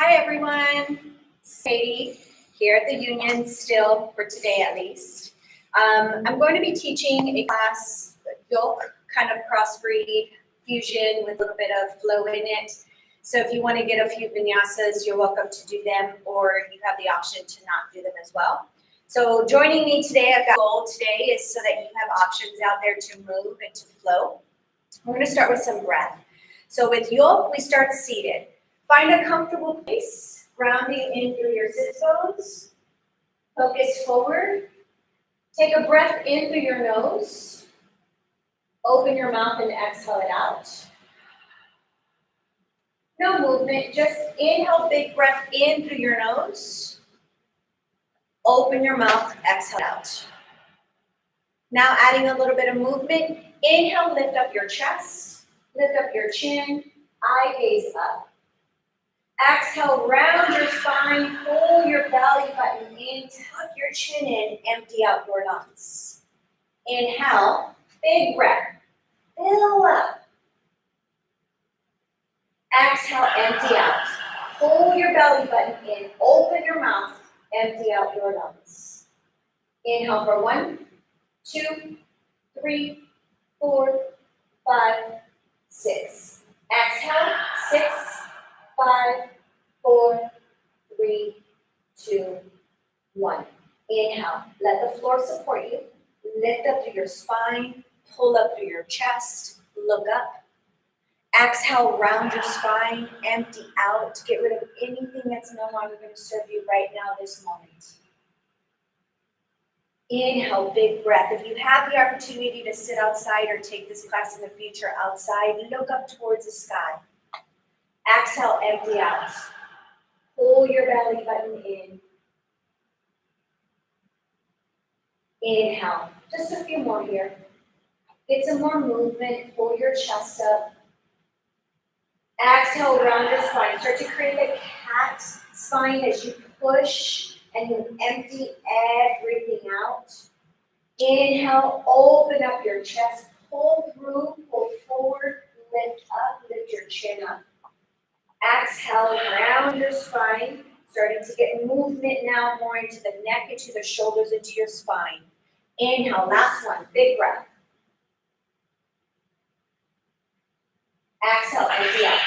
Hi everyone, it's Katy here at the Union still for today at least. I'm going to be teaching a class, yoke kind of crossbreed fusion with a little bit of flow in it. So if you want to get a few vinyasas, you're welcome to do them, or you have the option to not do them as well. So joining me today, I've got a goal today is so that you have options out there to move and to flow. We're going to start with some breath. So with yoke, we start seated. Find a comfortable place, grounding in through your sit bones. Focus forward. Take a breath in through your nose. Open your mouth and exhale it out. No movement, just inhale, big breath in through your nose. Open your mouth, exhale out. Now adding a little bit of movement. Inhale, lift up your chest, lift up your chin, eye gaze up. Exhale, round your spine, pull your belly button in, tuck your chin in, empty out your lungs. Inhale, big breath, fill up. Exhale, empty out. Pull your belly button in, open your mouth, empty out your lungs. Inhale for 1, 2, 3, 4, 5, 6. Exhale, 6, 5, 4, 3, 2, 1. Inhale, let the floor support you. Lift up through your spine, pull up through your chest, look up. Exhale, round your spine, empty out. Get rid of anything that's no longer going to serve you right now, this moment. Inhale, big breath. If you have the opportunity to sit outside or take this class in the future outside, look up towards the sky. Exhale, empty out. Pull your belly button in. Inhale, just a few more here. Get some more movement, pull your chest up. Exhale, round your spine. Start to create a cat spine as you push and you empty everything out. Inhale, open up your chest, pull through, pull forward, lift up, lift your chin up. Exhale, round your spine, starting to get movement now more into the neck, into the shoulders, into your spine. Inhale, last one, big breath. Exhale, empty out.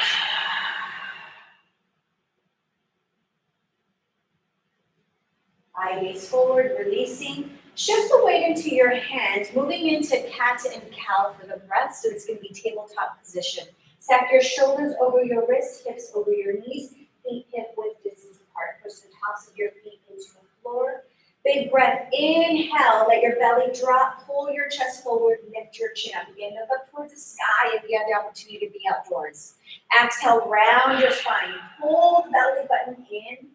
Eye gaze forward, releasing. Shift the weight into your hands, moving into cat and cow for the breath, so it's going to be tabletop position. Stack your shoulders over your wrists, hips over your knees, feet hip width distance apart. Push the tops of your feet into the floor. Big breath, inhale, let your belly drop, pull your chest forward, lift your chin up. Again, look up towards the sky if you have the opportunity to be outdoors. Exhale, round your spine, pull the belly button in.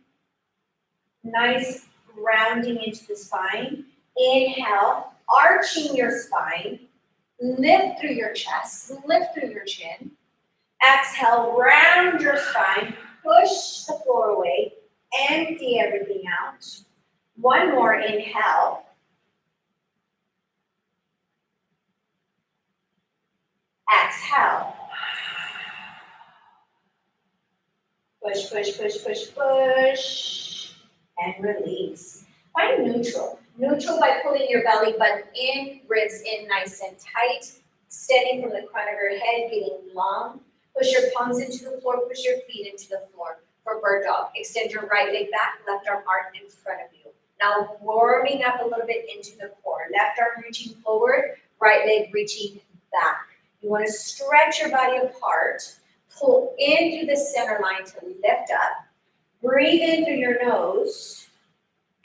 Nice rounding into the spine. Inhale, arching your spine, lift through your chest, lift through your chin. Exhale, round your spine, push the floor away, empty everything out. One more inhale. Exhale. Push, push, push, push, push. And release. Find neutral. Neutral by pulling your belly button in, ribs in nice and tight, extending from the crown of your head, getting long. Push your palms into the floor, push your feet into the floor for bird dog. Extend your right leg back, left arm arched in front of you. Now warming up a little bit into the core. Left arm reaching forward, right leg reaching back. You want to stretch your body apart, pull in through the center line to lift up. Breathe in through your nose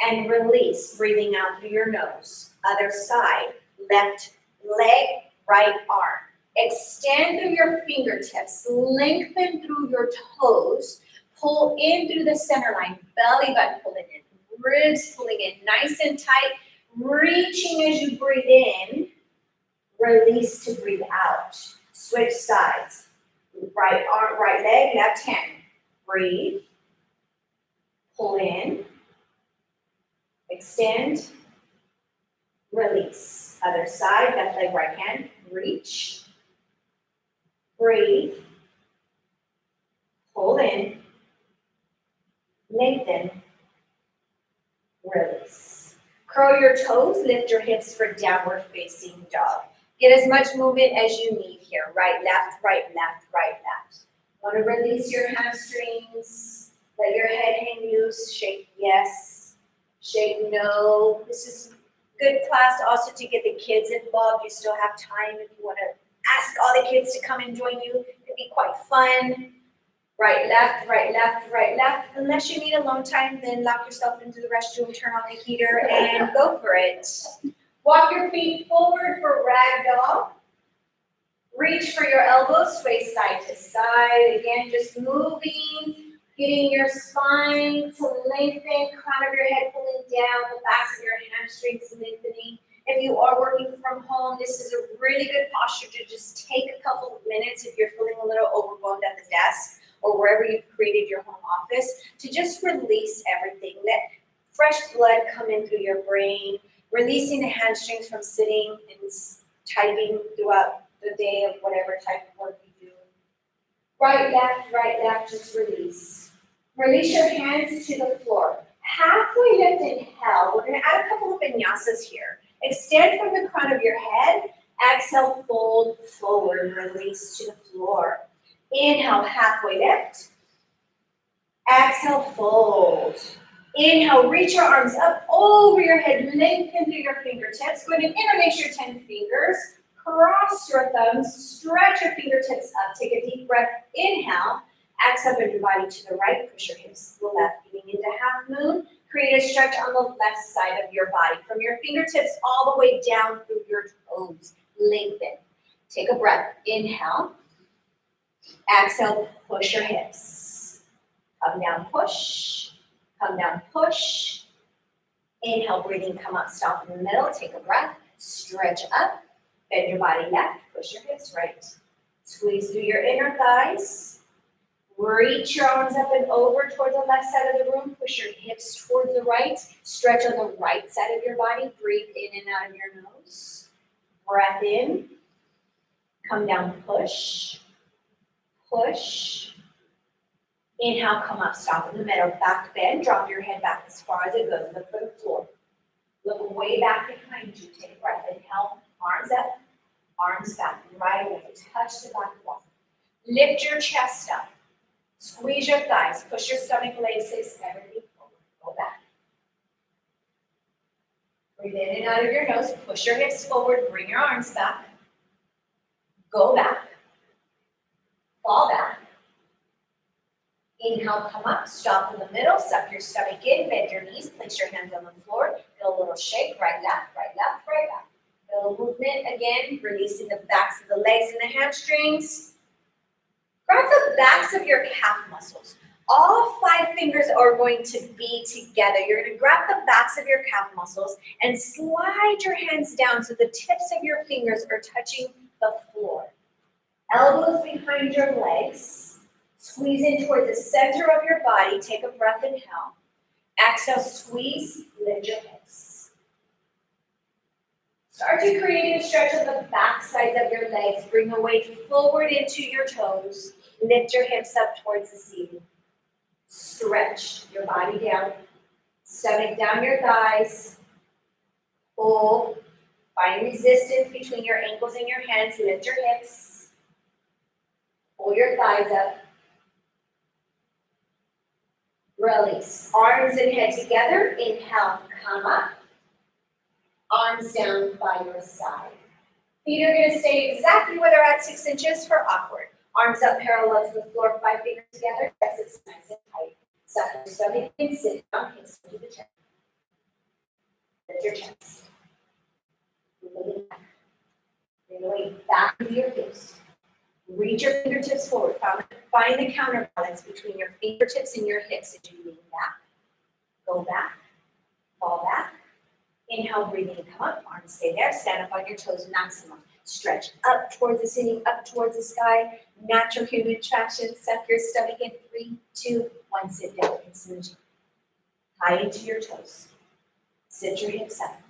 and release, breathing out through your nose. Other side, left leg, right arm. Extend through your fingertips, lengthen through your toes, pull in through the center line, belly button pulling in, ribs pulling in, nice and tight, reaching as you breathe in, release to breathe out. Switch sides, right arm, right leg, left hand. Breathe, pull in, extend, release. Other side, left leg, right hand, reach. Breathe, pull in, lengthen, release. Curl your toes, lift your hips for downward facing dog. Get as much movement as you need here. Right, left, right, left, right, left. Want to release your hamstrings. Let your head hang loose. Shake yes. Shake no. This is good class also to get the kids involved. You still have time if you want to ask all the kids to come and join you. It could be quite fun. Right, left, right, left, right, left. Unless you need alone time, then lock yourself into the restroom, turn on the heater, and go for it. Walk your feet forward for ragdoll. Reach for your elbows, sway side to side. Again, just moving, getting your spine to lengthen, crown of your head pulling down, the backs of your hamstrings lengthening. If you are working from home, this is a really good posture to just take a couple of minutes if you're feeling a little overwhelmed at the desk or wherever you've created your home office, to just release everything. Let fresh blood come in through your brain, releasing the hamstrings from sitting and typing throughout the day of whatever type of work you do. Right, left, just release. Release your hands to the floor. Halfway lift, inhale. We're gonna add a couple of vinyasas here. Extend from the crown of your head. Exhale, fold forward, release to the floor. Inhale, halfway lift. Exhale, fold. Inhale, reach your arms up over your head, lengthen through your fingertips. Go ahead and interlace your 10 fingers. Cross your thumbs, stretch your fingertips up. Take a deep breath, inhale. Exhale, bend your body to the right, push your hips to the left, getting into half moon. Create a stretch on the left side of your body. From your fingertips all the way down through your toes, lengthen. Take a breath, inhale. Exhale, push your hips. Come down, push. Come down, push. Inhale, breathing, come up, stop in the middle. Take a breath, stretch up. Bend your body left, push your hips right. Squeeze through your inner thighs. Reach your arms up and over towards the left side of the room. Push your hips towards the right. Stretch on the right side of your body. Breathe in and out of your nose. Breath in. Come down, push. Push. Inhale, come up, stop in the middle. Back bend, drop your head back as far as it goes. Look for the floor. Look way back behind you. Take a breath. Inhale, arms up, arms back. Right away. Touch the back wall. Lift your chest up. Squeeze your thighs. Push your stomach, legs, everything forward. Go back. Breathe in and out of your nose. Push your hips forward. Bring your arms back. Go back. Fall back. Inhale, come up, stop in the middle, suck your stomach in, bend your knees, place your hands on the floor, feel a little shake, right, left, right, left, right, left. Feel movement again, releasing the backs of the legs and the hamstrings. Grab the backs of your calf muscles. All 5 fingers are going to be together. You're going to grab the backs of your calf muscles and slide your hands down so the tips of your fingers are touching the floor. Elbows behind your legs. Squeeze in towards the center of your body. Take a breath, inhale. Exhale, squeeze, lift your hips. Start to create a stretch of the back sides of your legs. Bring the weight forward into your toes. Lift your hips up towards the ceiling. Stretch your body down. Stomach down your thighs. Pull. Find resistance between your ankles and your hands. Lift your hips. Pull your thighs up. Release. Arms and head together. Inhale, come up. Arms down by your side. Feet are going to stay exactly where they're at, 6 inches for awkward. Arms up parallel to the floor, 5 fingers together. Chest is nice and tight. Suck your stomach in, sit down, hips to the chest. Lift your chest. Bring it back. Bring the weight back into your hips. Reach your fingertips forward. Find the counterbalance between your fingertips and your hips as you lean back. Go back. Fall back. Inhale, breathing, come up. Arms stay there. Stand up on your toes, maximum. Stretch up towards the ceiling, up towards the sky. Natural human traction. Suck your stomach in. 3, 2, 1. Sit down. Tie into your toes. Sit your hips up.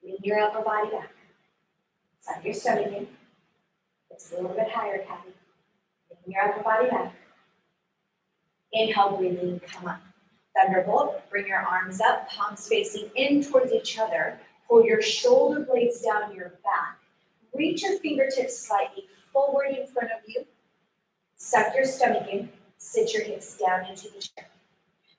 Lean your upper body back. Suck your stomach in. Hips a little bit higher, Katy. Lean your upper body back. Inhale, breathing, come up. Thunderbolt, bring your arms up, palms facing in towards each other. Pull your shoulder blades down your back. Reach your fingertips slightly forward in front of you. Suck your stomach in. Sit your hips down into the chair.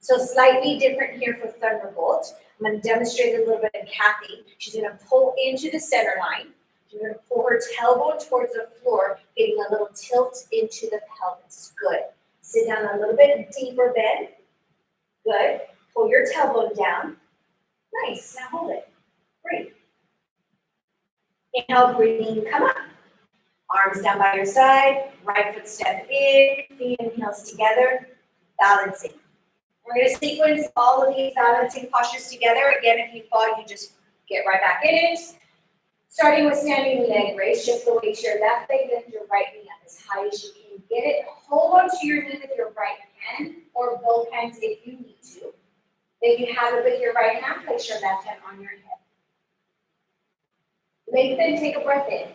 So slightly different here for Thunderbolt. I'm going to demonstrate a little bit in Katy. She's going to pull into the center line. She's going to pull her tailbone towards the floor, getting a little tilt into the pelvis. Good. Sit down a little bit deeper bend. Good. Pull your tailbone down. Nice. Now hold it. Great. Inhale, breathing, come up. Arms down by your side. Right foot step in. Feet and heels together. Balancing. We're going to sequence all of these balancing postures together. Again, if you fall, you just get right back in it. Starting with standing leg raise. Shift the weight to your left leg. Lift your right knee up as high as you can get it. Hold on to your knee with your right hand or both hands if you need to. If you have it with your right hand, place your left hand on your hip. Lengthen, take a breath in.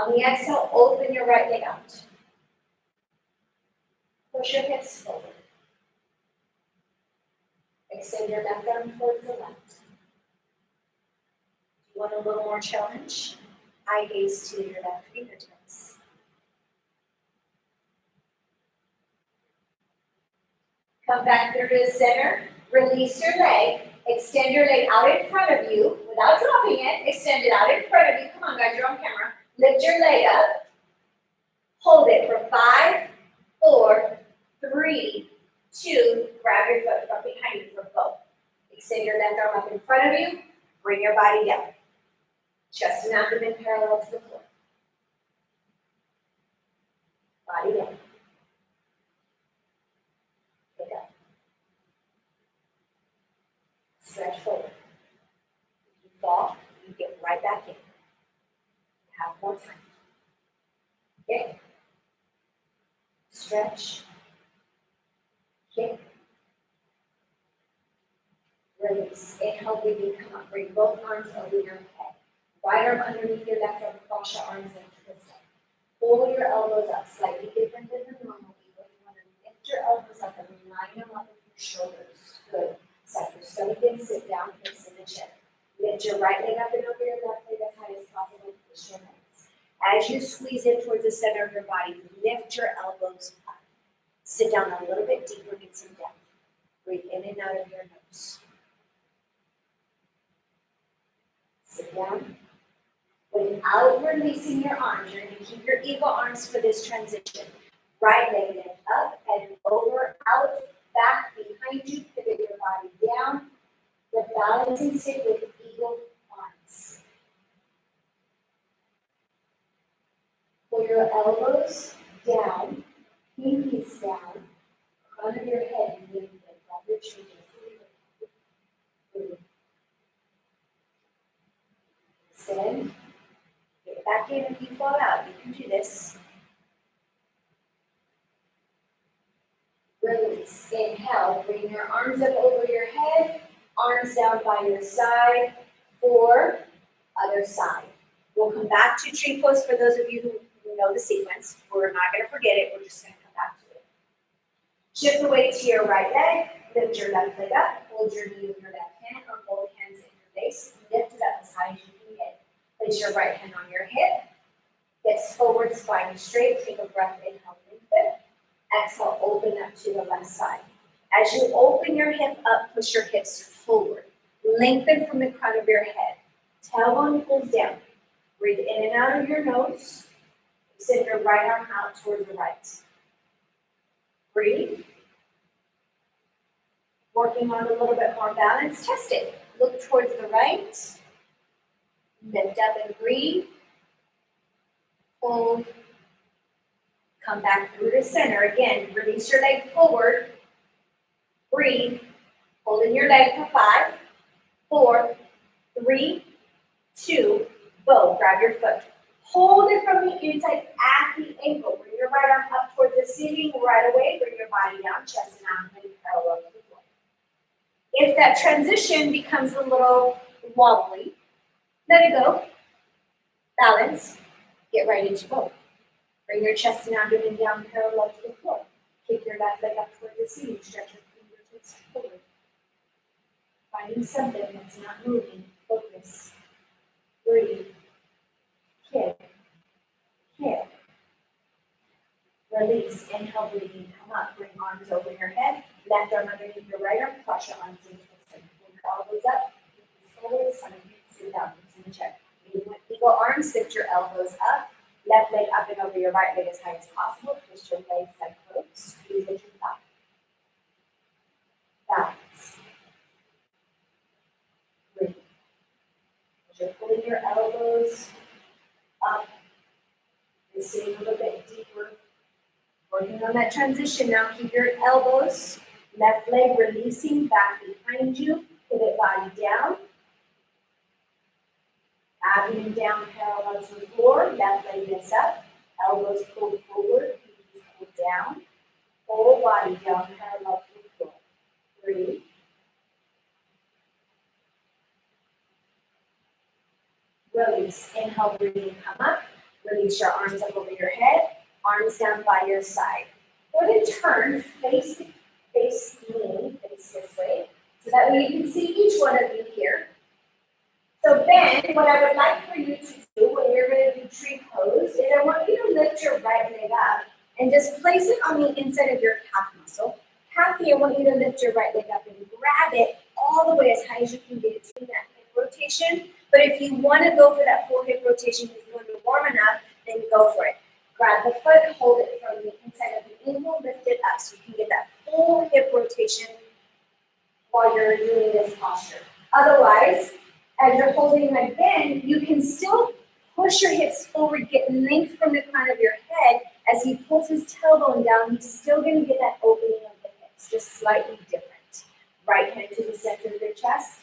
On the exhale, open your right leg out. Push your hips forward. Extend your left arm towards the left. You want a little more challenge? Eye gaze to your left fingertips. Come back through to the center. Release your leg. Extend your leg out in front of you without dropping it. Extend it out in front of you. Come on, guys, you're on camera. Lift your leg up. Hold it for 5, 4, 3, 2. Grab your foot from behind you for both. Extend your left arm up in front of you. Bring your body down. Chest and abdomen parallel to the floor. Body down. Pick up. Stretch forward. If you fall, you get right back in. Have more time. Okay. Stretch. Kick. Release. Inhale, breathing, come up. Bring both arms over your head. Right arm underneath your left arm, cross your arms into the side. Pull your elbows up, slightly different than the normal eagle. You want to lift your elbows up and line them up with your shoulders. Good. Suck your stomach in, sit down, hips in the chair. Lift your right leg up and over your left leg as high as possible. Push your legs. As you squeeze in towards the center of your body, lift your elbows up. Sit down a little bit deeper, get some depth. Breathe in and out of your nose. Sit down. Without releasing your arms, you're going to keep your eagle arms for this transition. Right leg lift up and over, out, back, behind you. Pivot your body down. The balancing sit with eagle arms. Pull your elbows down, pinkies down, front of your head, and lift up your shoulders. Extend. Get back in if you fall out. You can do this. Release. Inhale. Bring your arms up over your head. Arms down by your side. 4. Other side. We'll come back to tree pose for those of you who know the sequence. We're not going to forget it. We're just going to come back to it. Shift the weight to your right leg. Lift your left leg up. Hold your knee with your left hand or both hands in your face. Lift it up as high as you can get. Place your right hand on your hip. Hips forward, spine straight. Take a breath in, help lengthen. Exhale, open up to the left side. As you open your hip up, push your hips forward. Lengthen from the crown of your head. Tailbone pulls down. Breathe in and out of your nose. Extend your right arm out towards the right. Breathe. Working on a little bit more balance. Test it. Look towards the right. Lift up and breathe. Hold. Come back through the center. Again, release your leg forward. Breathe. Holding your leg for 5, 4, 3, 2, bow. Grab your foot. Hold it from the inside at the ankle. Bring your right arm up towards the ceiling right away. Bring your body down, chest and abdomen parallel to the floor. If that transition becomes a little wobbly, let it go. Balance. Get right into bow. Bring your chest and abdomen down parallel to the floor. Kick your left leg up towards the ceiling. Stretch your fingertips hips forward. Finding something that's not moving. Focus. Breathe. Kick. Kick. Release. Inhale, breathing. Come up. Bring arms over your head. Left arm underneath your right arm. Cross your arms into the center. Pull your elbows up. Forward. Sit down. In the chair. Eagle arms. Lift your elbows up. Left leg up and over your right leg as high as possible. Twist your legs like close. Squeeze at your thigh. Balance. Breathe. As you're pulling your elbows up, you're sitting a little bit deeper. Working on that transition now. Keep your elbows, left leg releasing back behind you. Pivot body down. Abdomen down parallel to the floor. Left leg lifts up. Elbows pulled forward. Knees pulled down. Whole body down parallel to the floor. Breathe. Release. Inhale, breathing, come up. Release your arms up over your head. Arms down by your side. Go ahead and turn, face me, face this way, so that way you can see each one of you here. So then, what I would like for you to do when you're going to do tree pose is I want you to lift your right leg up and just place it on the inside of your calf muscle. Kathy, I want you to lift your right leg up and grab it all the way as high as you can get it to that hip rotation. But if you want to go for that full hip rotation, if you want to be warm enough, then go for it. Grab the foot, hold it from the inside of the ankle, lift it up so you can get that full hip rotation while you're doing this posture. Otherwise, as you're holding like bend, you can still push your hips forward, get length from the crown of your head. As he pulls his tailbone down, he's still going to get that opening of the hips, just slightly different. Right hand to the center of your chest.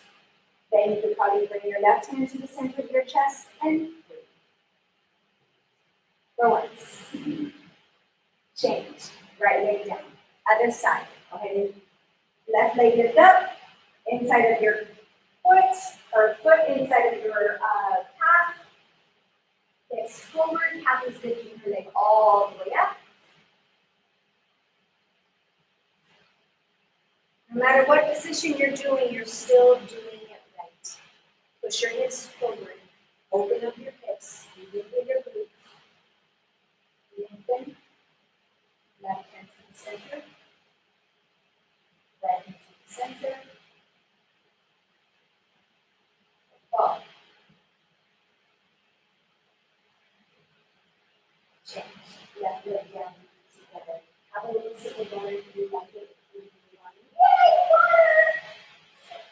Then you could probably bring your left hand to the center of your chest and breathe. For once. Change. Right leg down. Other side. Go ahead and left leg lift up. Inside of your foot, or foot inside of your calf. Hips forward. Calf is lifting her leg all the way up. No matter what position you're doing, you're still doing it right. Push your hips forward. Open up your hips. Lengthen your glutes. Lengthen. Left hand to the center. Right hand to the center. Fall. Change. Left leg down together. Have a little sip of water if you like it. Yay, water!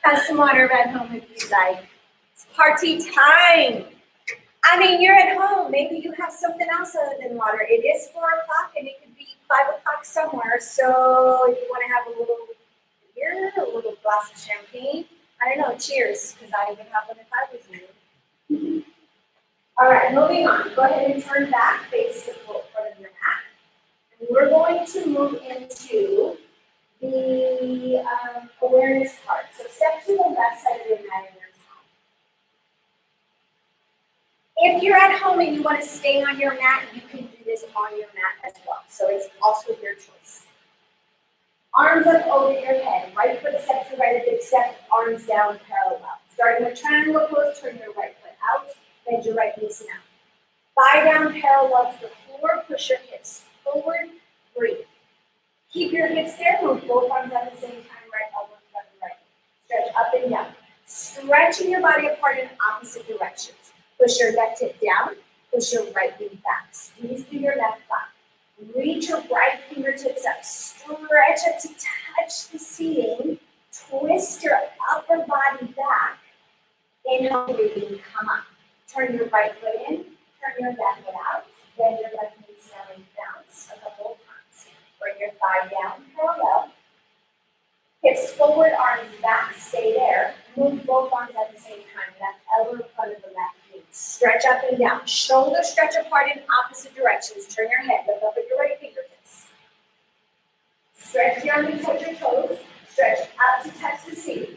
Have some water at home if you like. It's party time. I mean, you're at home. Maybe you have something else other than water. It is 4 o'clock and it could be 5 o'clock somewhere. So if you want to have a little beer, a little glass of champagne, I don't know, cheers, because I would have one if I was you. All right, moving on. Go ahead and turn back, face the front of your mat. And we're going to move into the awareness part. So step to the left side of your mat and your top. If you're at home and you want to stay on your mat, you can do this on your mat as well. So it's also your choice. Arms up over your head. Right foot step to right, a big step. Arms down parallel. Starting with triangle pose, turn your right foot out. Bend your right knee down. Thigh down parallel to the floor. Push your hips forward. Breathe. Keep your hips there. Move both arms at the same time. Right elbow in front of right. Stretch up and down. Stretching your body apart in opposite directions. Push your left hip down. Push your right knee back. Squeeze through your left thigh. Reach your right fingertips up. Stretch up to touch the ceiling. Twist your upper body back. Inhale, breathing, come up. Turn your right foot in. Turn your left foot out. Bend your left knee down and bounce a couple of times. Bring your thigh down parallel. Hips forward, arms back. Stay there. Move both arms at the same time. Left elbow in front of the left knee. Stretch up and down. Shoulders stretch apart in opposite directions. Turn your head. Look up at your right fingertips. Stretch the arms and touch your toes. Stretch up to touch the ceiling.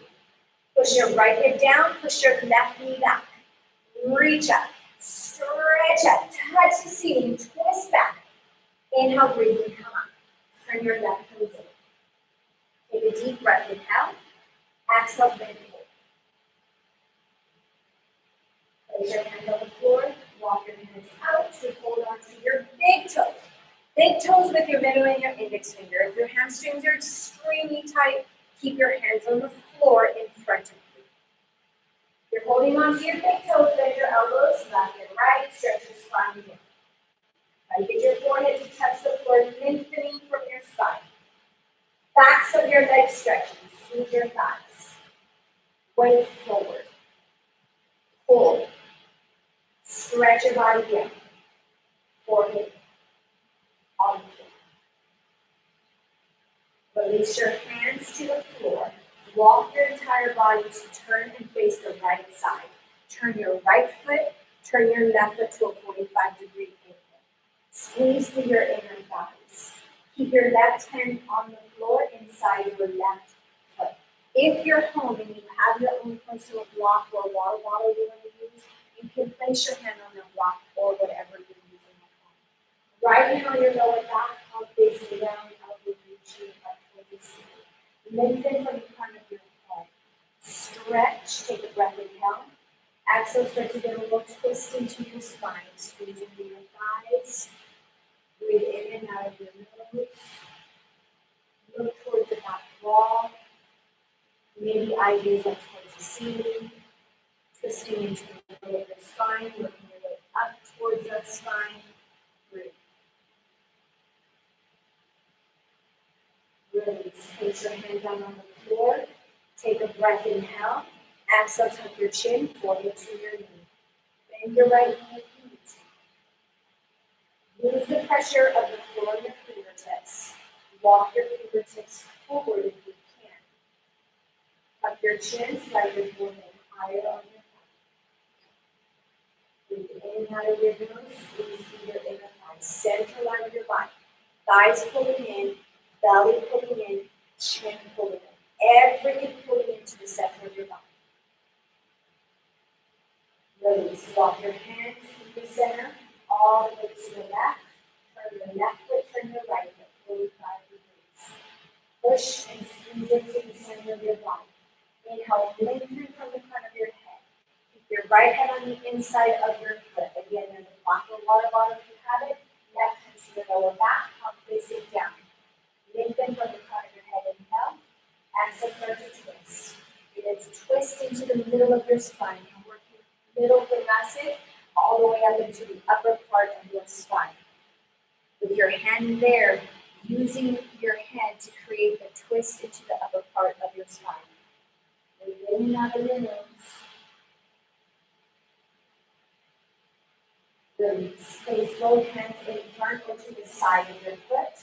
Push your right hip down. Push your left knee back. Reach up. Stretch up. Touch the ceiling. Twist back. Inhale, breathing, come up. Turn your left toes in. Take a deep breath, inhale. Exhale, bend forward. Place your hands on the floor. Walk your hands out to hold on to your big toes. Big toes with your middle and your index finger. If your hamstrings are extremely tight, keep your hands on the floor in front of you. You're holding on to your big toes, bend your elbows left and right, stretch your spine here. Try to get your forehead to touch the floor, lengthening from your spine. Backs of your legs stretching, squeeze your thighs. Weight forward. Pull. Stretch your body down. Forehead on the floor. Release your hands to the floor. Walk your entire body to turn and face the right side. Turn your right foot, turn your left foot to a 45-degree angle. Squeeze through your inner thighs. Keep your left hand on the floor inside your left foot. If you're home and you have your own personal block or water bottle you want to use, you can place your hand on the block or whatever you're using at home. Right hand on your lower back, palm facing down, elbow reaching up toward the ceiling. Lengthen from the front of your head. Stretch, take a breath, inhale. Exhale, stretch again, a little twist into your spine. Squeeze into your thighs. Breathe in and out of your nose. Look towards the back wall. Maybe eye gaze up towards the ceiling. Twisting into the middle of your spine, working your way up towards your spine. Breathe. Release. Place your hand down on the floor. Take a breath, inhale. Exhale, tuck your chin, forehead to your knee. Bend your right knee if you need to. Use the pressure of the floor on your fingertips. Walk your fingertips forward if you can. Tuck your chin, slide your forehead higher on your thigh. Breathe in and out of your nose, squeeze through your inner thighs. Center line of your body. Thighs pulling in, belly pulling in, chin pulling in. Everything pulling into the center of your body. Release. Walk your hands to the center, all the way to the left. Turn your left foot, turn your right foot, 45 degrees. Push and squeeze into the center of your body. Inhale, lengthen from the front of your head. Keep your right hand on the inside of your foot. Again, there's a block or water bottle if you have it. Left hand to the lower back, palm facing down. Lengthen from the front of your head. Inhale. Exhale, start to twist. Begin to twist into the middle of your spine. You're working middle thoracic all the way up into the upper part of your spine. With your hand there, using your head to create the twist into the upper part of your spine. Breathe in and out of your nose. Release. Place both hands in front or to the side of your foot.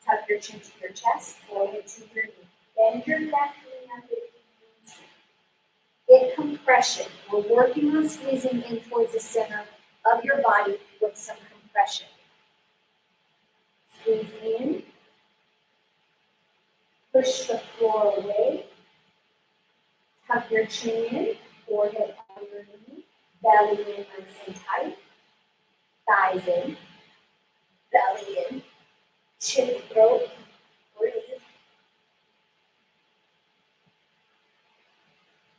Tuck your chin to your chest, forehead to your knee. Bend your left knee up if you need to. Get compression. We're working on squeezing in towards the center of your body with some compression. Squeeze in. Push the floor away. Tuck your chin in, forehead on your knee, belly in nice and tight. Thighs in, belly in, chin, throat, breathe.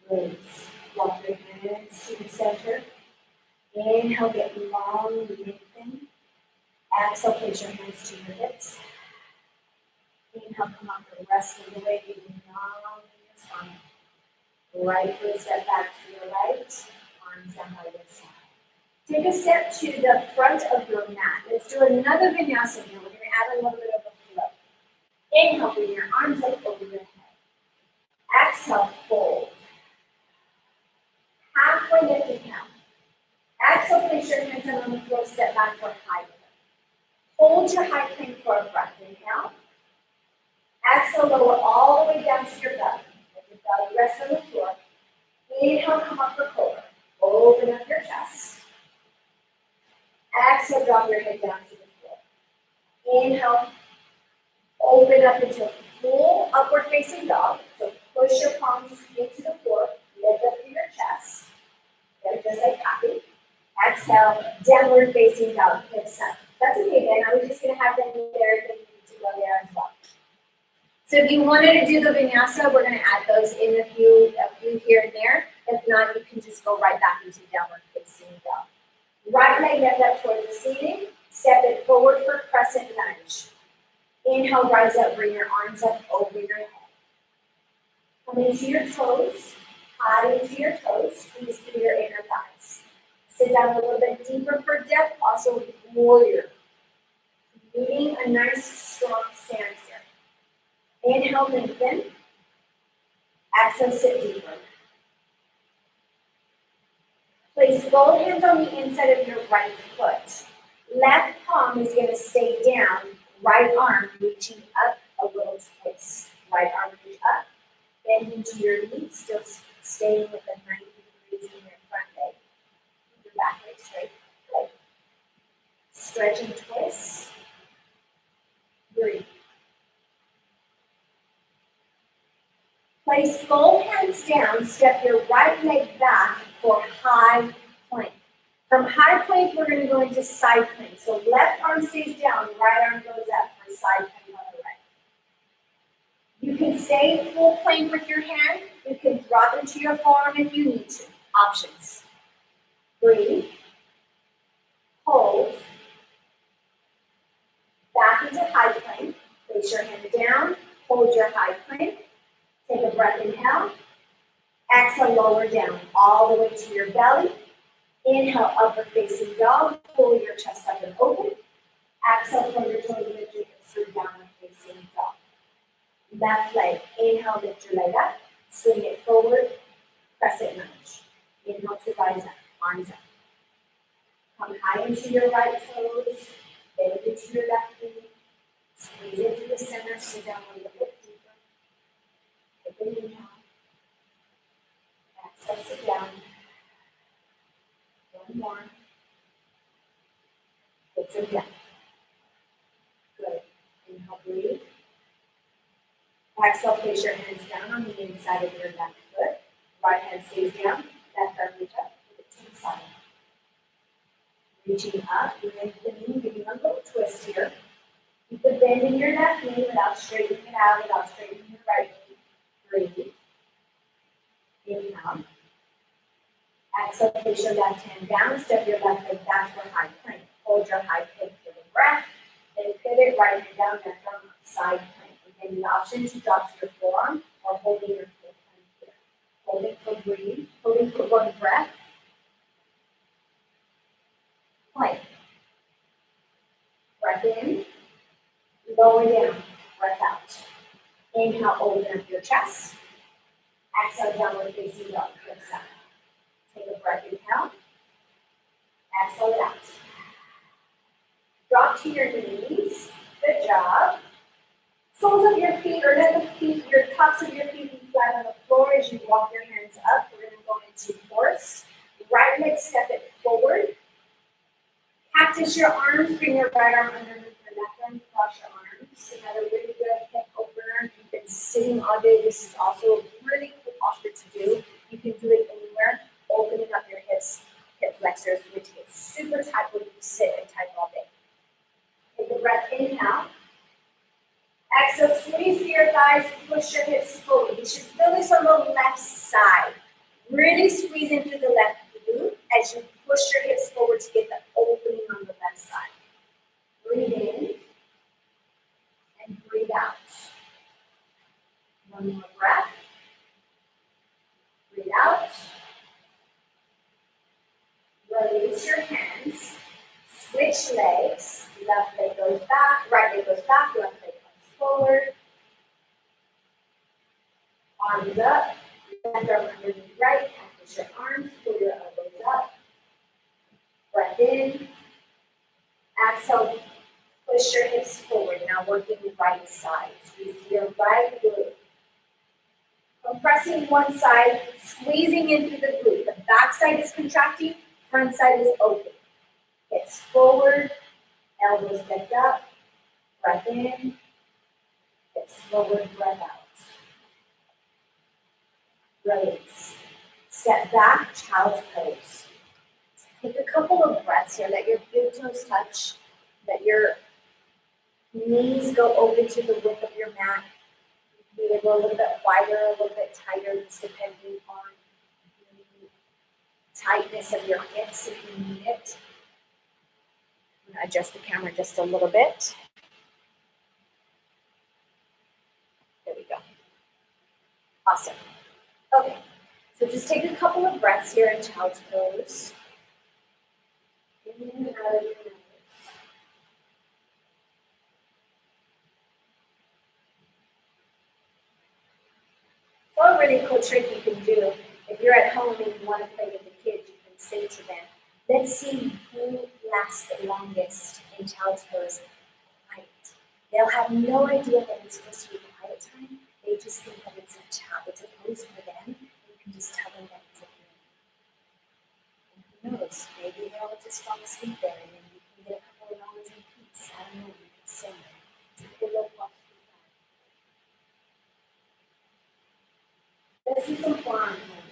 Release. Walk your hands to the center. Inhale, get long, lengthen. Exhale, place your hands to your hips. Inhale, come up the rest of the way, getting long in your spine. Right foot step back to your right, arms down by your side. Take a step to the front of your mat. Let's do another vinyasa here. We're going to add a little bit of a flow. Inhale, bring your arms up over your head. Exhale, fold. Halfway lift and count. Exhale, place your hands on the floor, step back for high plank. Hold your high plank for a breath. Inhale. Exhale, lower all the way down to your belly. Let your belly rest on the floor. Inhale, come up for cobra. Open up your chest. Exhale, drop your head down to the floor. Inhale, open up into a full upward facing dog. So push your palms into the floor, lift up through your chest. Then just like Katy. Exhale, downward facing dog, hips up. That's okay, then. I was just going to have them there if they need to go there as well. So if you wanted to do the vinyasa, we're gonna add those in a few here and there. If not, you can just go right back into downward facing dog. Right leg lift up towards the ceiling, step it forward for crescent lunge. Inhale, rise up, bring your arms up over your head. Come into your toes, high into your toes, squeeze through your inner thighs. Sit down a little bit deeper for depth, also warrior. Creating a nice strong stance here. Inhale, lengthen. Exhale, sit deeper. Place both hands on the inside of your right foot. Left palm is going to stay down, right arm reaching up a little twist. Right arm reach up, bend into your knees, still staying with the 90 degrees in your front leg. Your back leg straight. Good. Stretch and twist. Breathe. Place both hands down, step your right leg back for high plank. From high plank, we're going to go into side plank. So left arm stays down, right arm goes up for side plank on the right. You can stay full plank with your hand. You can drop into your forearm if you need to. Options. Breathe. Hold. Back into high plank. Place your hand down. Hold your high plank. Take a breath, inhale. Exhale, lower down all the way to your belly. Inhale, upward facing dog. Pull your chest up and open. Exhale, pull your toes, lift your hips through downward facing dog. Left leg, inhale, lift your leg up. Swing it forward, crescent lunge. Inhale to rise up, arms up. Come high into your right toes, bend into your left knee. Squeeze into the center, sit down a little bit deeper. Take an inhale. Exhale, sit down. One more. Get some depth. Good. Inhale, breathe. Exhale, place your hands down on the inside of your left foot. Right hand stays down. Left arm reach up. Put it to the side. Reaching up, lengthening, giving a little twist here. Keep the bend in your left knee without straightening it out, without straightening your right knee. Breathe. Inhale. Exhale, place your left hand down. Step your left leg back for high plank. Hold your high plank for the breath. Then pivot, right hand down, left arm side plank. Again, the option to drop to your forearm or holding your full plank here. Holding for breathe. Holding for one breath. Plank. Breath in. Lower down, breath out. Inhale, open up your chest. Exhale, downward facing dog, hips up. Take a breath, inhale. Exhale, out. Drop to your knees. Good job. Soles of your feet, or let the feet, your tops of your feet be flat on the floor as you walk your hands up. We're going to go into horse. Right leg, step it forward. Cactus your arms, bring your right arm underneath your left arm, cross your arms. Another really good hip opener. If you've been sitting all day, this is also a really cool posture to do. You can do it anywhere, opening up your hips, hip flexors, which gets super tight when you sit and type all day. Take a breath, inhale. Exhale, squeeze through your thighs, push your hips forward. You should feel this on the left side. Really squeeze into the left glute as you push your hips forward to get the opening on the left side. Breathe in and breathe out. One more breath. Breathe out. Release your hands. Switch legs. Left leg goes back, right leg goes back, left leg comes forward. Arms up. Left arm underneath right. Cactus your arms. Pull your elbows up. Breath in. Exhale. Push your hips forward. Now working the right side. Squeeze your right glute. Compressing one side, squeezing into the glute. The back side is contracting, front side is open. Hips forward, elbows lift up, breath in, hips forward, breath out. Release. Step back, child's pose. Take a couple of breaths here. Let your big toes touch. Let your knees go open to the width of your mat. Maybe go a little bit wider, a little bit tighter, just depending on the tightness of your hips if you need it. I'm going to adjust the camera just a little bit. There we go. Awesome. Okay, so just take a couple of breaths here in child's pose. In and out of your nose. So a really cool trick you can do, if you're at home and you want to play with the kids, you can say to them, let's see who lasts the longest in child's pose quiet. They'll have no idea that it's supposed to be quiet time. They just think that it's a pose for them. You can just tell them that it's a game. And who knows, maybe they'll just fall asleep there and then you can get a couple of hours in peace. I don't know, you can sing. It's a good little possibility. Let's do some forearm plank.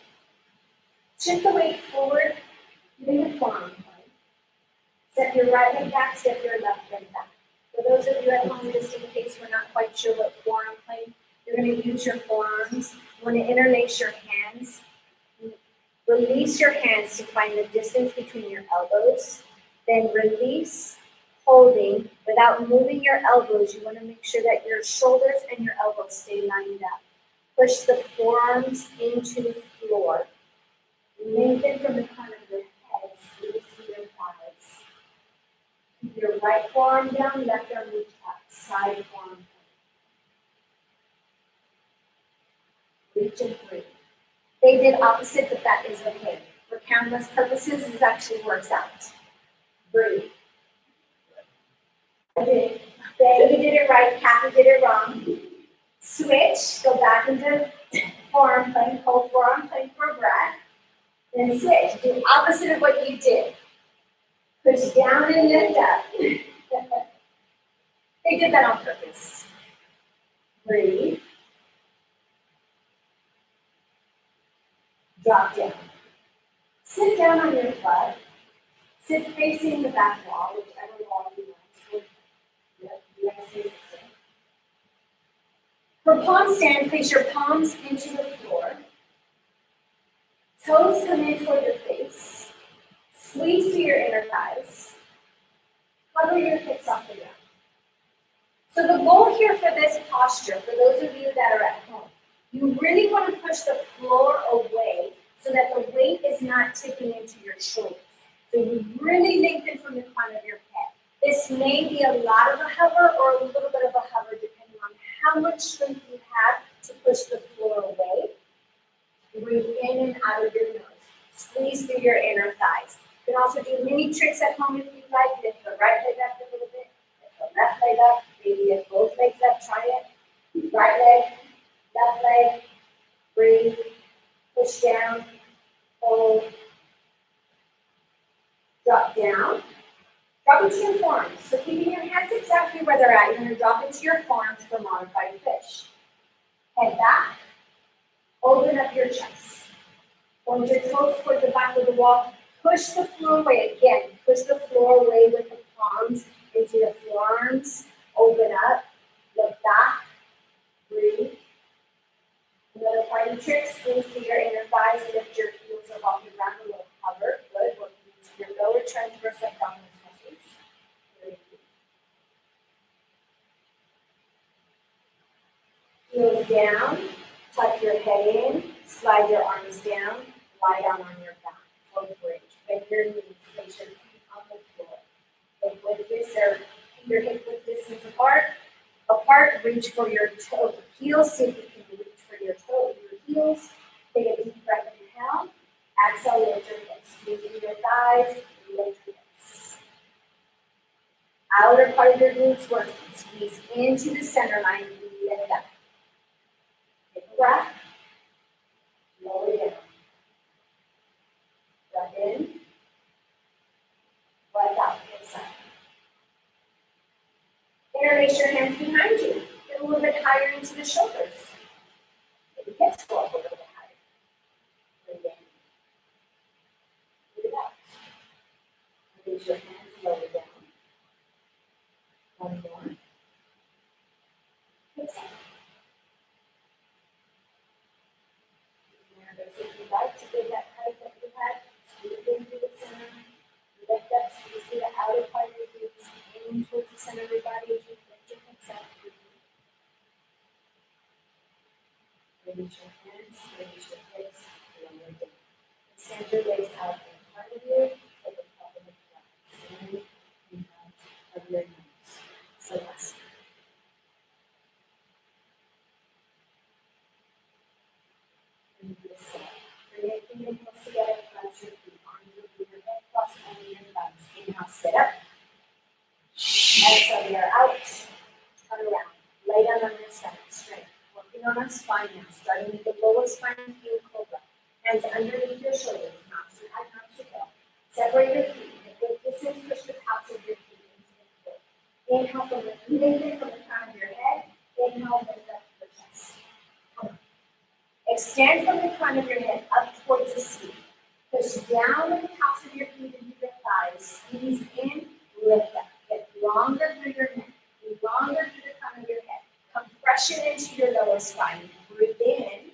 Shift the weight forward, doing the forearm plank. Step your right leg back, step your left leg back. For those of you at home, just in case we're not quite sure what forearm plank, you're going to use your forearms. You want to interlace your hands. Release your hands to find the distance between your elbows. Then release, holding, without moving your elbows. You want to make sure that your shoulders and your elbows stay lined up. Push the forearms into the floor. Lengthen from the crown of your head, squeeze through your thighs. Keep your right forearm down, left arm reach up, side forearm. Reach and breathe. They did opposite, but that is okay. For camera's purposes, this actually works out. Breathe. Okay, you did it right, Kathy did it wrong. Switch, go back into forearm plank, hold forearm plank for a breath. Then switch, do opposite of what you did. Push down and lift up. They did that on purpose. Breathe. Drop down. Sit down on your butt. Sit facing the back wall, whichever wall you want. You guys see it. For palm stand, place your palms into the floor. Toes come in toward your face. Squeeze through your inner thighs. Cover your hips off the ground. So the goal here for this posture, for those of you that are at home, you really want to push the floor away so that the weight is not tipping into your shoulders. So you really lengthen from the crown of your head. This may be a lot of a hover or a little bit of a hover depending on how much strength you have to push the floor away. Breathe in and out of your nose. Squeeze through your inner thighs. You can also do mini tricks at home if you like. Lift the right leg up a little bit. Lift the left leg up. Maybe lift both legs up. Try it. Right leg, left leg. Breathe. Push down. Hold. Drop down. Drop into your forearms. So keeping your hands exactly where they're at, you're going to drop into your forearms for modified fish. Head back. Open up your chest. Point your toes towards the back of the wall. Push the floor away. Again, push the floor away with the palms into the forearms. Open up. Look back. Breathe. Another party trick. Squeeze through your inner thighs. Lift your heels up off the ground. A little cover. Good. Working into your lower transverse abdominal muscles. Breathe. Heels down. Tuck your head in. Slide your arms down. Lie down on your back. Or bridge. Bend your knees. Place your feet on the floor. Hip width distance, or your hip width distance apart. Reach for your toe heels. See if you can reach for your heels. Take a deep breath. Inhale. Exhale. Lift your hips. Squeeze through your thighs. Lift your hips. Outer part of your glutes working. Squeeze into the center line. Lift up. Take a breath. Lower down. Breath in. Breath out. Inside. Interlace your hands behind you. Get a little bit higher into the shoulders. Maybe hips go up a little bit higher. Breathe in. Breathe out. Release your hands lower down. One more. Hips up. Raise your hands, raise your hips, lower down. Extend your legs out in front of you, take a couple of breaths in and out of your nose. So last. And reset. Bring your fingertips together, flex your feet, arms over your head, cross over your thumbs. Inhale, sit up. Exhale, you're out. Turn around. Lay down on your stomach, straight. Working on our spine now, starting with the lower spine, heel cobra. Hands underneath your shoulders, not too high, not too low. Separate your feet. With distance, push the tops of your feet into the floor. Inhale from the crown of your head. Inhale, lift up your chest. Come on. Extend from the crown of your head up towards the seat. Push down the tops of your feet into your thighs. Squeeze in, lift up. Get longer through your neck. Longer through the crown of your head. Compression into your lower spine. Breathe in,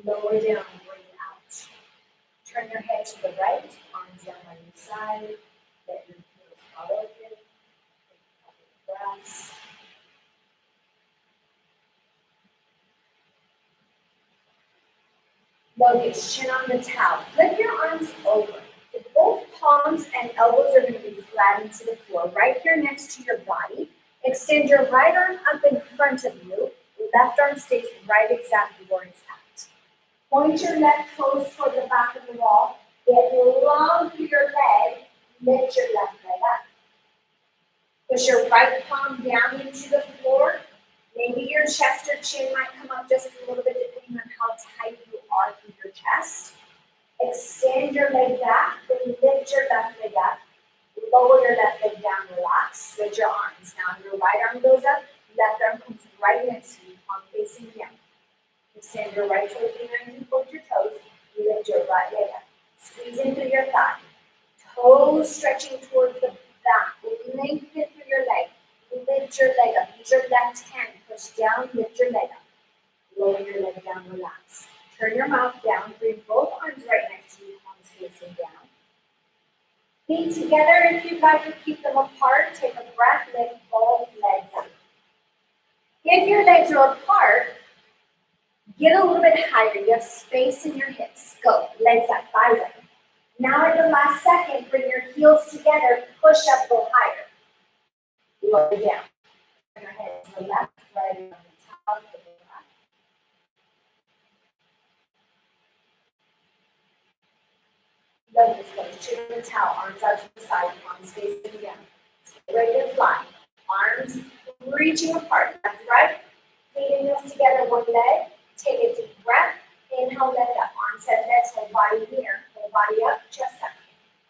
lower down, breathe out. Turn your head to the right, arms down by your side. Let your heels fall open. Take a couple of breaths. Lotus, chin on the towel. Flip your arms over. Both palms and elbows are going to be flat into the floor, right here next to your body. Extend your right arm up in front of you. Left arm stays right exactly where it's at. Point your left toes toward the back of the wall. Get long through your leg. Lift your left leg up. Push your right palm down into the floor. Maybe your chest or chin might come up just a little bit depending on how tight you are through your chest. Extend your leg back, then lift your left leg up. Lower your left leg down, relax. Switch your arms. Now your right arm goes up, left arm comes right next to you, palm facing down. Extend your right toes behind you, point your toes. Lift your right leg up. Squeeze in through your thigh. Toes stretching towards the back. Lengthen through your leg. Lift your leg up. Use your left hand. Push down, lift your leg up. Lower your leg down, relax. Turn your mouth down. Bring both arms right next to you, palms facing down. Feet together if you'd like to keep them apart. Take a breath, lift both legs up. If your legs are apart, get a little bit higher. You have space in your hips. Go. Legs up, thighs up. Now in the last second, bring your heels together. Push up, go higher. Lower down. Turn your head to the left, right on the top of the back. Lotus pose, chin on the towel, arms out to the side, palms facing down. Stay ready to fly. Arms reaching apart, left to right. Feet and heels together, one leg. Take a deep breath. Inhale, lift up. Arms head next, whole body here. Whole body up, chest up.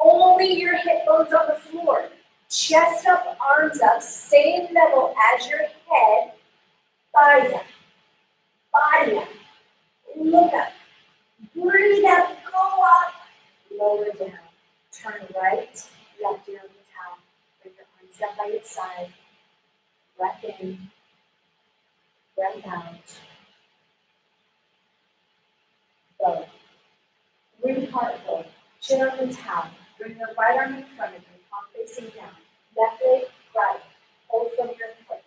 Only your hip bones on the floor. Chest up, arms up, same level as your head. Thighs up. Body up. Look up. Breathe up, go up. Lower down. Turn right, left ear on the towel. Bring your arms down by your side. Breath in. Breath out. Go. Breathe hard, go. Chin on the towel. Bring your right arm in front of you, palm facing down. Left leg, right. Hold from your foot.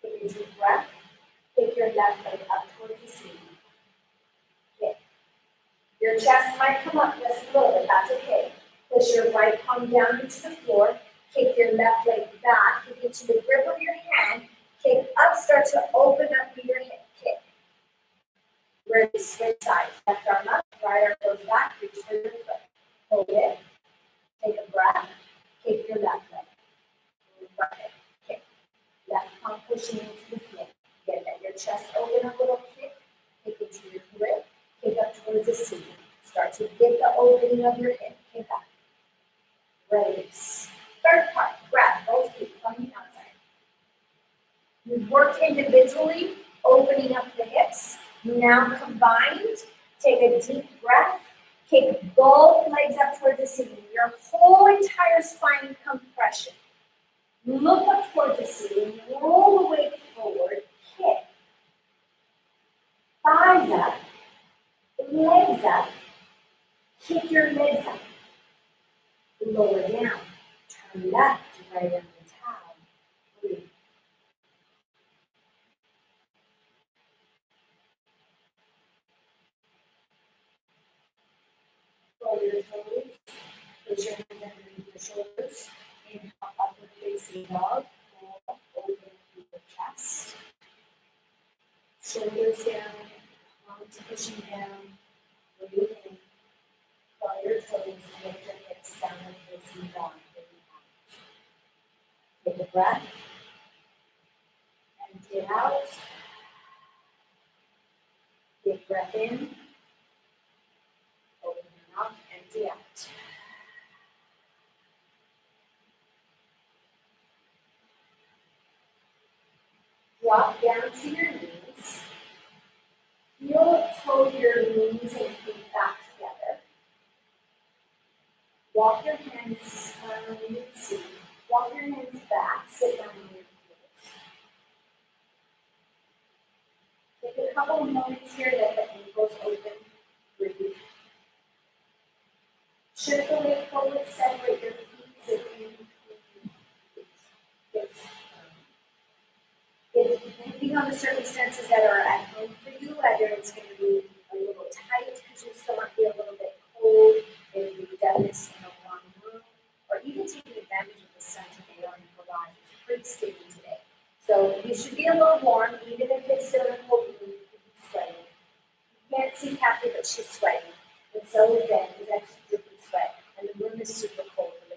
Take a deep breath. Take your left leg up towards the ceiling. Kick. Your chest might come up just a little bit, that's okay. Push your right palm down into the floor. Kick your left leg back. Kick into the grip of your hand. Kick up, start to open up through your hip. Kick. Release, switch sides. Left arm up, right arm goes back, reach for your foot. Hold it. Take a breath. Kick your left leg. Right leg. Kick. Left palm pushing into the floor. Again, let your chest open a little. Kick. Kick into your grip. Kick up towards the ceiling. Start to get the opening of your hip. Kick up. Release. Third part. Grab both feet from the outside. You've worked individually, opening up the hips. Now combined, take a deep breath. Kick both legs up towards the ceiling. Your whole entire spine compression. Look up towards the ceiling. Roll the weight forward. Kick. Thighs up. Legs up. Kick your legs up. Lower down. Turn left to right on the towel. Breathe. Curl your toes. Place your hands underneath your shoulders. Inhale, upward facing dog. Pull over through the chest. Shoulders down, arms pushing down. Breathe in. Curl your toes. Lift your hips downward facing dog. Take a breath. Empty it out. Big breath in. Open your mouth. Empty out. Drop down to your knees. Heel toe your knees and feet back together. Walk your hands, walk your hands back, sit down on your heels. Take a couple of moments here, let the ankles open, breathe. Shift the weight forward, separate your feet, sit in between. Depending on the circumstances that are at home for you, whether it's going to be a little tight because you still might be a little bit cold, if you've done this in a warm room, or even taking advantage of the sun today on your garage. It's pretty sticky today. So you should be a little warm, even if it's still in a cold room, you could be sweating. You can't see Katy, but she's sweating. And so is Ben, he's actually dripping sweat. And the room is super cold for the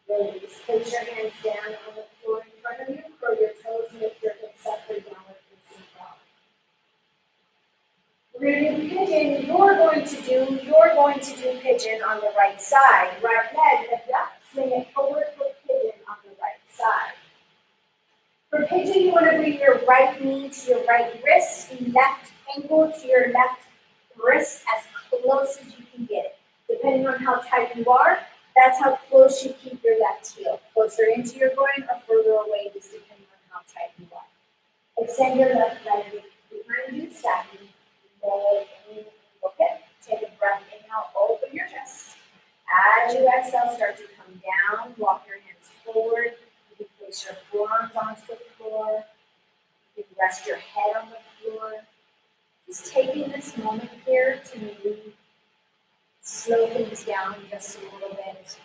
Release. Place your hands down on the floor in front of you. Curl your toes, lift your hips up for downward facing dog. We're going to do pigeon. You're going to do pigeon on the right side. Right leg, lift up, swing it forward for pigeon on the right side. For pigeon, you want to bring your right knee to your right wrist, the left ankle to your left wrist as close as you can get it. Depending on how tight you are, that's how close you keep your left heel. Closer into your groin or further away, just depending on how tight you are. Extend your left leg behind you, stacking. Roll in, look it. Take a breath, inhale, open your chest. As you exhale, start to come down. Walk your hands forward. You can place your forearms onto the floor. You can rest your head on the floor. Just taking this moment here to maybe slow things down just a little bit.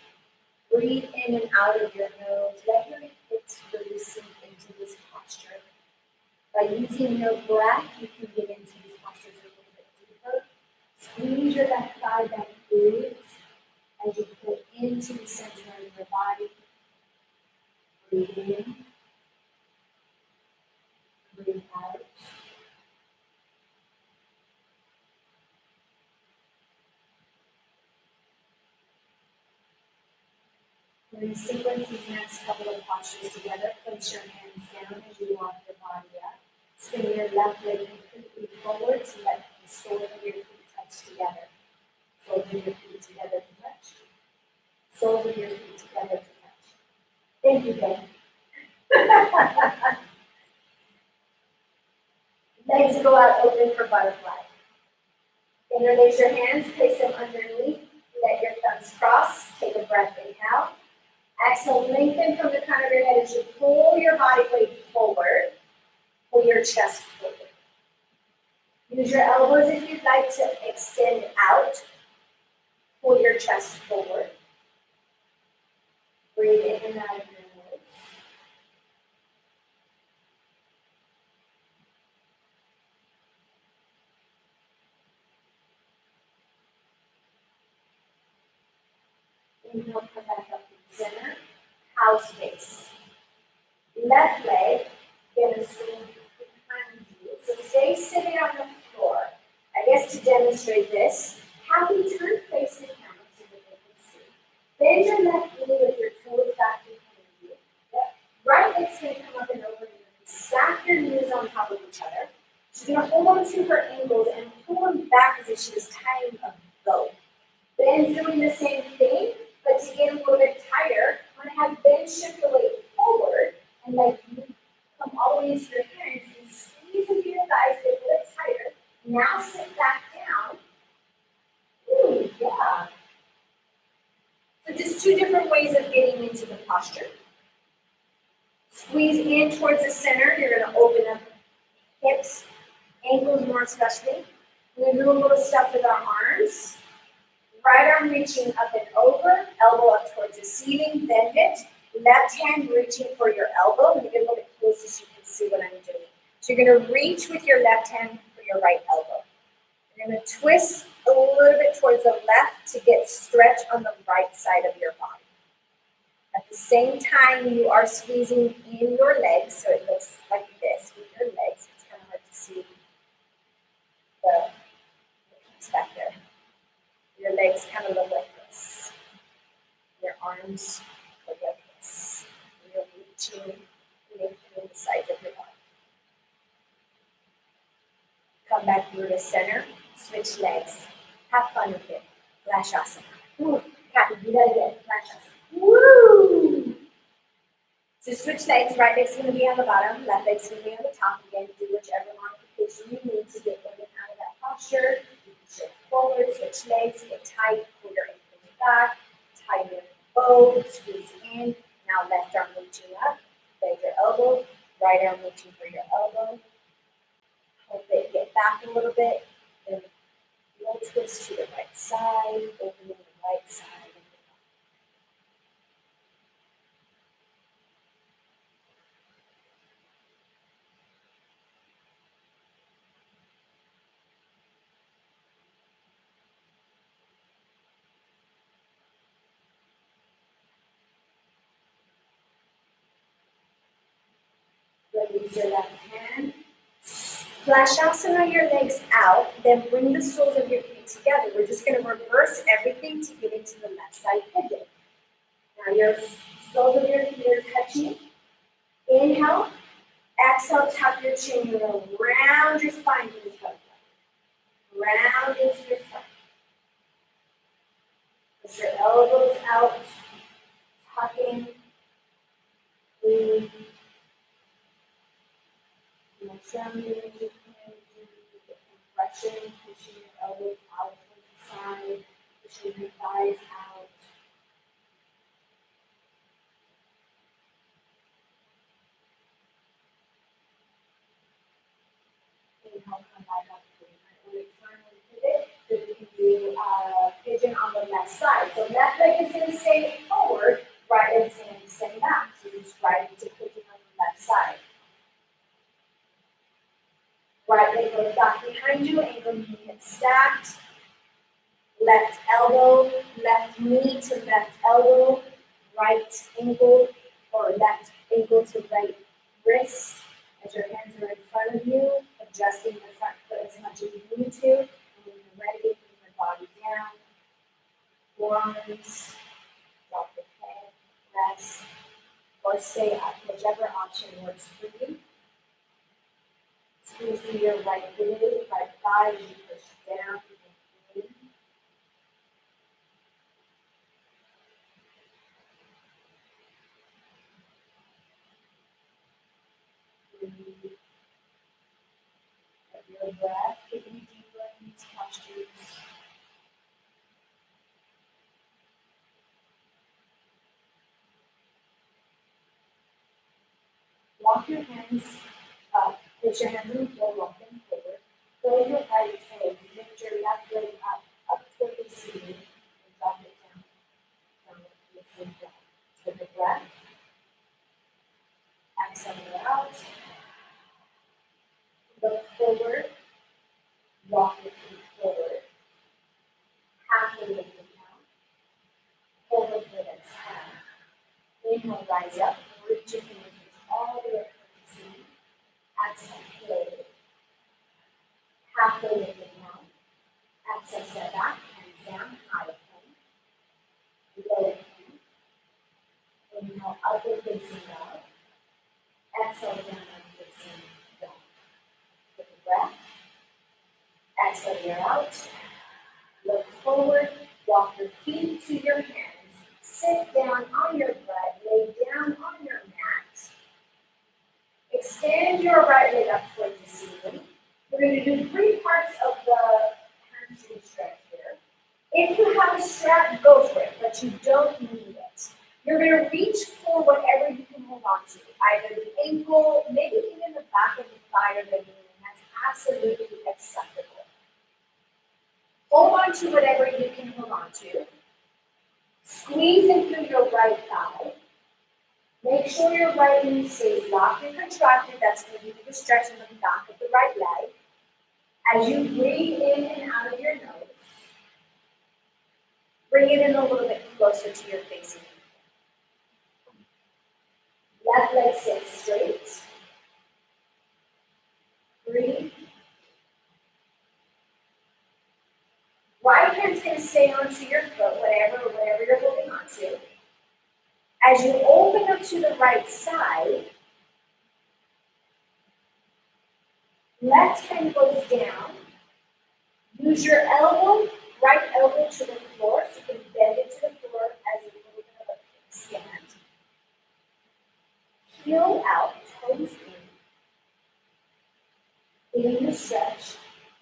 Breathe in and out of your nose. Let your hips really sink into this posture. By using your breath, you can get into these postures a little bit deeper. Squeeze your left thigh back, breathe as you pull into the center of your body. Breathe in. Breathe out. We're going to sequence these next couple of postures together. Place your hands down as you walk your body up. Spin your left leg completely forward to let the soles of your feet touch together. Soles of your feet together to touch. Soles of your feet together to touch. Thank you, Ben. Legs go out open for butterfly. Interlace your hands, place them underneath. Let your thumbs cross. Take a breath, inhale. Exhale, lengthen from the crown of your head as you pull your body weight forward. Pull your chest forward. Use your elbows if you'd like to extend out. Pull your chest forward. Breathe in and out of your nose. Inhale, come back up to the center. House face. Left leg, gonna swing behind you. So stay sitting on the floor. I guess to demonstrate this, Katy, turn face the camera so that they can see. Bend your left knee with your toes back behind you. Yep. Right leg's gonna come up and over. You're gonna stack your knees on top of each other. She's gonna hold on to her ankles and pull them back as if she was tying a bow. Ben's doing the same thing, but to get a little bit tighter, I'm gonna have Ben shift the weight forward and like you come all the way into your hands and squeeze into your thighs, get a little tighter. Now sit back down. Ooh, yeah. So just two different ways of getting into the posture. Squeeze in towards the center. You're going to open up hips, ankles more especially. We're going to do a little stuff with our arms. Right arm reaching up and over, elbow up towards the ceiling, bend it. Left hand reaching for your elbow. Let me get a little bit closer so you can see what I'm doing. So you're going to reach with your left hand for your right elbow. You're going to twist a little bit towards the left to get stretch on the right side of your body. At the same time, you are squeezing in your legs, so it looks like this with your legs. It's kind of hard to see the piece back there. Your legs kind of look like this. Your arms look like this. And you're reaching, lengthening the sides of your body. Come back through the center. Switch legs. Have fun with it. Flashasana. Ooh, Katy, do that again. Flashasana. Woo! So switch legs. Right leg's going to be on the bottom. Left leg's going to be on the top. Again, do whichever modification you need to get in and out of that posture. You can shift forward, switch legs, get tight, pull your ankles back, tie your bow, squeeze in. Now left arm reaching up, bend your elbow, right arm reaching for your elbow. Hold it, get back a little bit, then roll twist to the right side, opening the right side. Release your left hand. Flashasana your legs out, then bring the soles of your feet together. We're just going to reverse everything to get into the left side pivot. Now your soles of your feet are touching. Inhale. Exhale, tuck your chin. You're going to round your spine to this butterfly. Round into your spine. Push your elbows out. Tuck in. Breathe. Next round, you're going to do compression, pushing your elbows out from the side, pushing your thighs out. Inhale, come back up. Really firmly pivot, so you can do pigeon on the left side. So left leg is going to stay forward, right leg is going to stay back. So you just right into pigeon on the left side. Right leg goes back behind you, ankle knee hip stacked. Left elbow, left knee to left elbow, right ankle or left ankle to right wrist. As your hands are in front of you, adjusting the front foot as much as you need to. And when you're ready, bring your body down. Forearms, drop the head, rest, or stay up, whichever option works for you. Squeeze through your right glute, right thigh as you push down and in. Breathe. Let your breath getting deeper in these postures. Walk your hands up. Put your hands on the floor, walk them forward. Curl your right toes. Lift your left leg up toward the ceiling, and drop it down. Down. Take a breath. Exhale it out. Look forward. Walk your feet forward. Halfway lift it down. Forward foot exhale. Inhale, rise up. Reach your fingertips all the way up to the ceiling. Exhale, float. Halfway lift it down. Exhale, step back, hands down, high plank. Low plank. Inhale, upward facing dog. Exhale, downward facing dog. Take a breath. Exhale, you're out. Look forward. Walk your feet to your hands. Sit down on your butt. Lay down on your mat. Extend your right leg up towards the ceiling. We're going to do 3 parts of the hamstring stretch here. If you have a strap, go for it, but you don't need it. You're going to reach for whatever you can hold on to, either the ankle, maybe even the back of the thigh or the knee, and that's absolutely acceptable. Hold on to whatever you can hold on to. Squeeze into your right thigh. Make sure your right knee stays locked and contracted. That's going to be the stretch in the back of the right leg. As you breathe in and out of your nose, bring it in a little bit closer to your face. Left leg stays straight. Breathe. Right hand's going to stay onto your foot, whatever you're holding onto. As you open up to the right side, left hand goes down. Use your elbow, right elbow to the floor, so you can bend it to the floor as a little bit of a stand. Heel out, toes in. Begin to stretch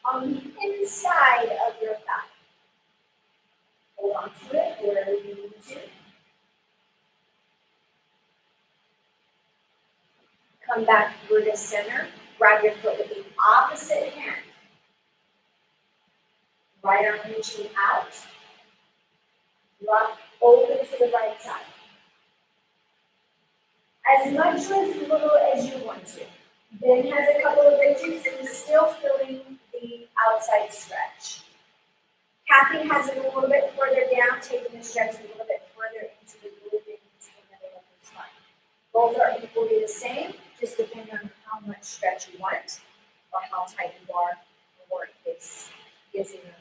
on the inside of your thigh. Hold on to it wherever you need to. Come back through the center. Grab your foot with the opposite hand. Right arm reaching out. Rock open to the right side. As much or as little as you want to. Ben has a couple of ridges and is still feeling the outside stretch. Kathy has it a little bit further down, taking the stretch a little bit further into the glute and into the middle of the spine. Both are equally the same, just depending on how much stretch you want or how tight you are or it's in your body.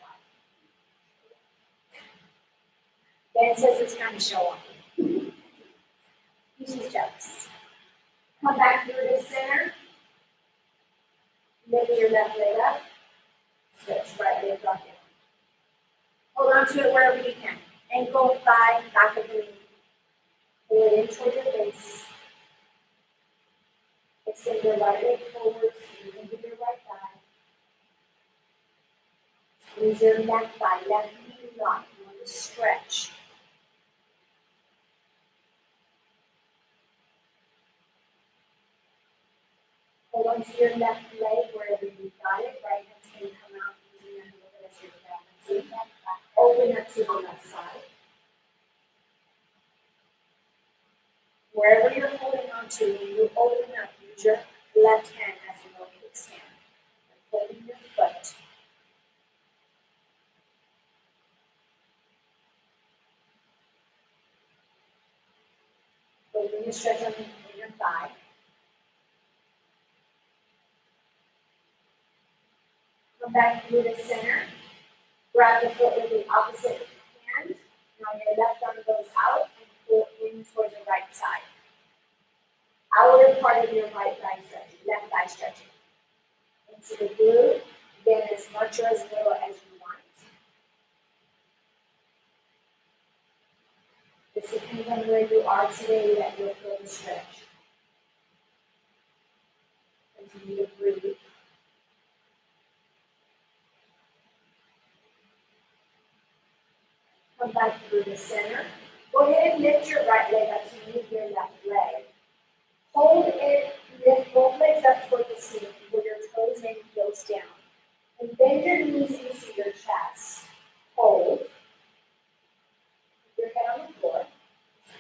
Ben says it's time to show off. He's just jealous. Come back through the center. Lift your left leg up. Switch right leg back in. Hold on to it wherever you can. Ankle, thigh, back of the knee. Pull it in toward your face. Extend your right leg forward, squeeze into your right thigh. Squeeze your left thigh, left knee locked. You want to stretch. Hold on to your left leg wherever you got it. Right hand's going to come out using that little bit as your balance. Open up to the left side. Wherever you're holding on to, when you open up, use your left hand as a little kickstand. Holding your foot. Holding your stretch on your thigh. Come back through the center. Grab the foot with the opposite hand. Now your left arm goes out and pull in towards the right side. Outer part of your right thigh stretching, left thigh stretching. Into the glute, then as much or as little as you want. This depends on where you are today that you'll feel the stretch. Continue to breathe. Come back through the center. Go ahead and lift your right leg up to meet your left leg. Hold it, lift both legs up towards the ceiling with your toes and heels down. And bend your knees into your chest. Hold. Keep your head on the floor.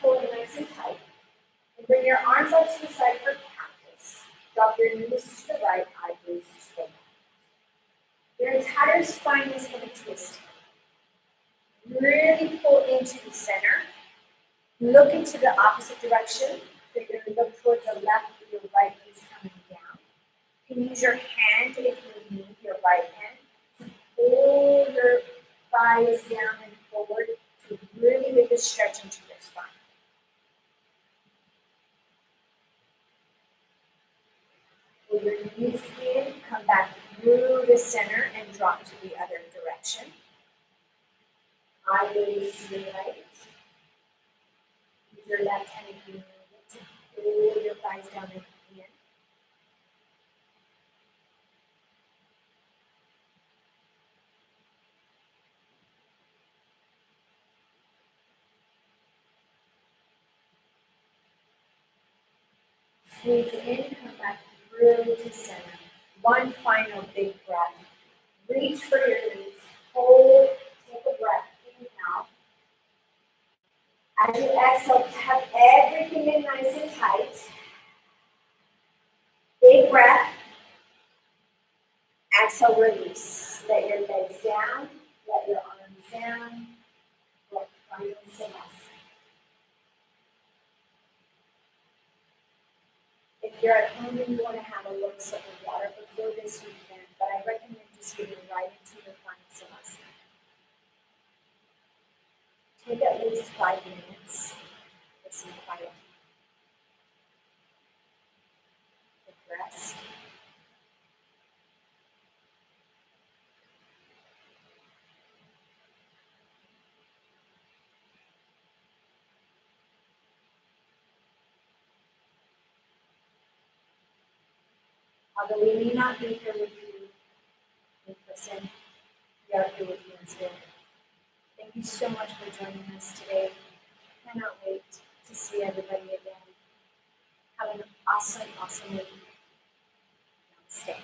Hold it nice and tight. And bring your arms out to the side for cactus. Drop your knees to the right, eyebrows to the left. Your entire spine is going to twist. Really pull into the center. Look into the opposite direction. So you're going to look towards the left with your right is coming down. You can use your hand if you need, your right hand, to pull your thighs down and forward to really get the stretch into your spine. Pull your knees in, come back through the center and drop to the other direction. Eyelids to the right. Use your left hand if you need it to pull your thighs down and in. Squeeze in, come back through to center. One final big breath. Reach for your knees. Hold, take a breath, inhale. As you exhale, tuck everything in nice and tight. Big breath. Exhale, release. Let your legs down, let your arms down. Let final savasana. If you're at home and you want to have a little sip of water before this, you can, but I recommend just getting right into your final savasana. Take at least 5 minutes with some quiet. Take rest. Although we may not be here with you in person, we are here with you in spirit. Thank you so much for joining us today. I cannot wait to see everybody again. Have an awesome, awesome week. Namaste.